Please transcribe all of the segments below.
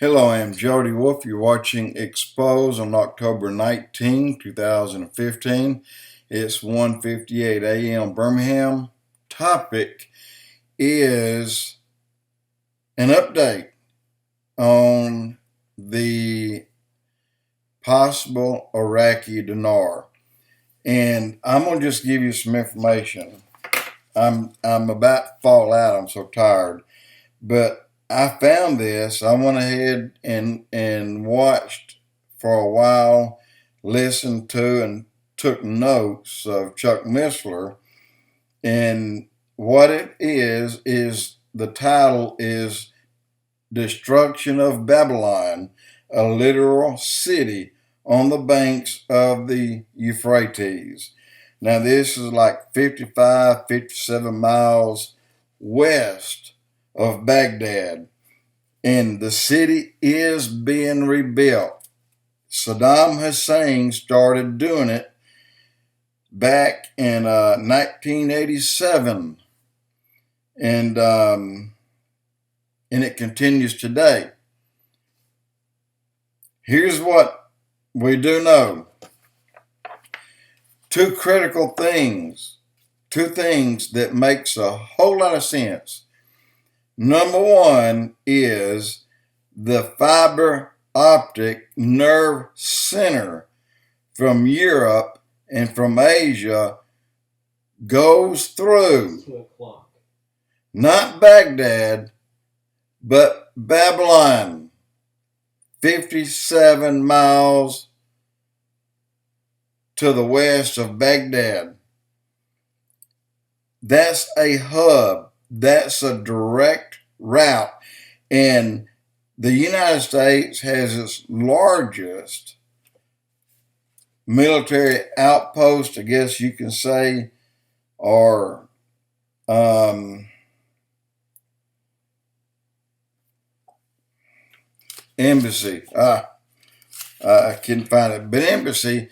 Hello, I am Jody Wolf. You're watching Expoz on October 19, 2015. It's 1:58 a.m. Birmingham. Topic is an update on the possible Iraqi dinar. And I'm going to just give you some information. I'm about to fall out. I'm so tired. But I found this. I went ahead and watched for a while, listened to and took notes of Chuck Missler. And what it is the title is Destruction of Babylon, a literal city on the banks of the Euphrates. Now this is like 55, 57 miles west of Baghdad, and the city is being rebuilt. Saddam Hussein started doing it back in 1987, and it continues today. Here's what we do know. Two things that makes a whole lot of sense. Number one is the fiber optic nerve center from Europe and from Asia goes through not Baghdad, but Babylon, 57 miles to the west of Baghdad. That's a hub. That's a direct route. And the United States has its largest military outpost, I guess you can say, or embassy. I couldn't find it. But embassy,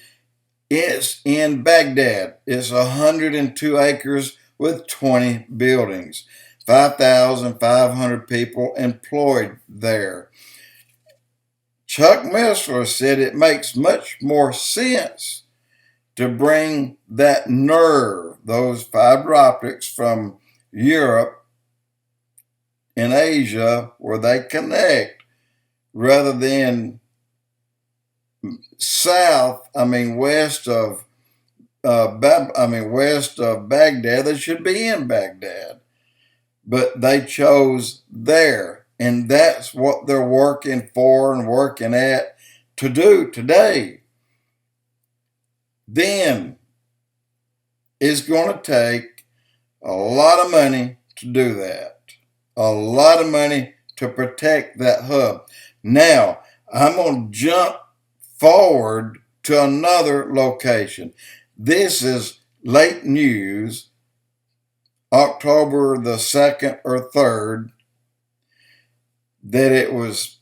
it's in Baghdad. It's 102 acres with 20 buildings, 5,500 people employed there. Chuck Missler said it makes much more sense to bring that nerve, those fiber optics from Europe and Asia where they connect, rather than west of Baghdad. They should be in Baghdad, but they chose there, and that's what they're working for and working at to do today. Then it's going to take a lot of money to do that, a lot of money to protect that hub. Now, I'm going to jump forward to another location. This is late news, October the 2nd or 3rd, that it was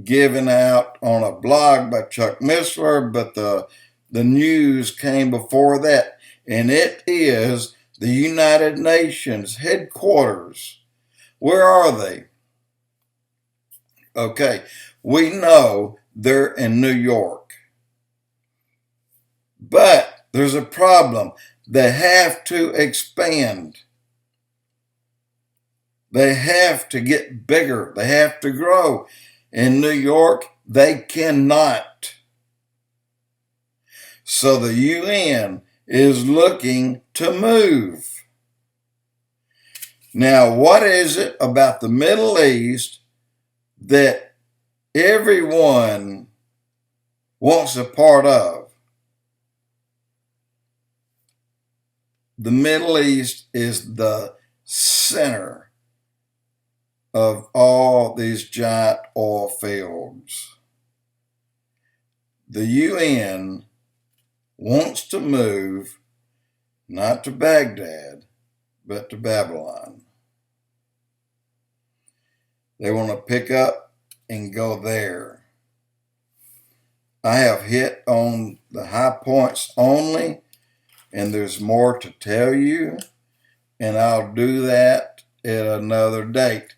given out on a blog by Chuck Missler, but the news came before that, and it is the United Nations headquarters. Where are they? Okay, we know they're in New York, but there's a problem. They have to expand. They have to get bigger. They have to grow. In New York, they cannot. So the UN is looking to move. Now, what is it about the Middle East that everyone wants a part of? The Middle East is the center of all these giant oil fields. The UN wants to move not to Baghdad, but to Babylon. They want to pick up and go there. I have hit on the high points only, and there's more to tell you, and I'll do that at another date.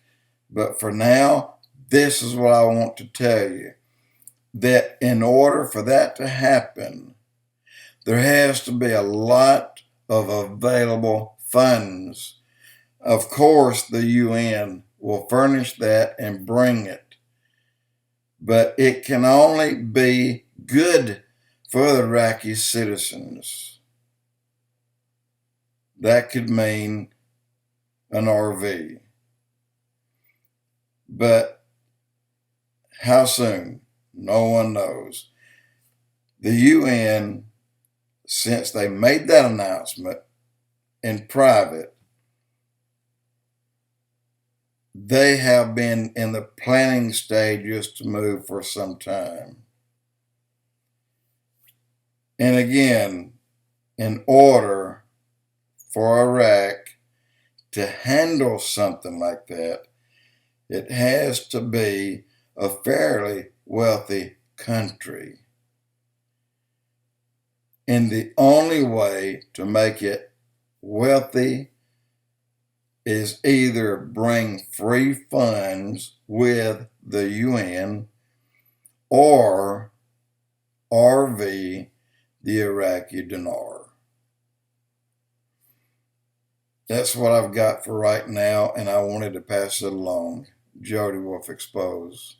But for now, this is what I want to tell you, that in order for that to happen, there has to be a lot of available funds. Of course, the UN will furnish that and bring it, but it can only be good for the Iraqi citizens. That could mean an RV. But how soon? No one knows. The UN, since they made that announcement in private, they have been in the planning stages to move for some time. And again, in order for Iraq to handle something like that, it has to be a fairly wealthy country. And the only way to make it wealthy is either bring free funds with the UN or RV the Iraqi dinar. That's what I've got for right now, and I wanted to pass it along. Jody Wolf Expoz.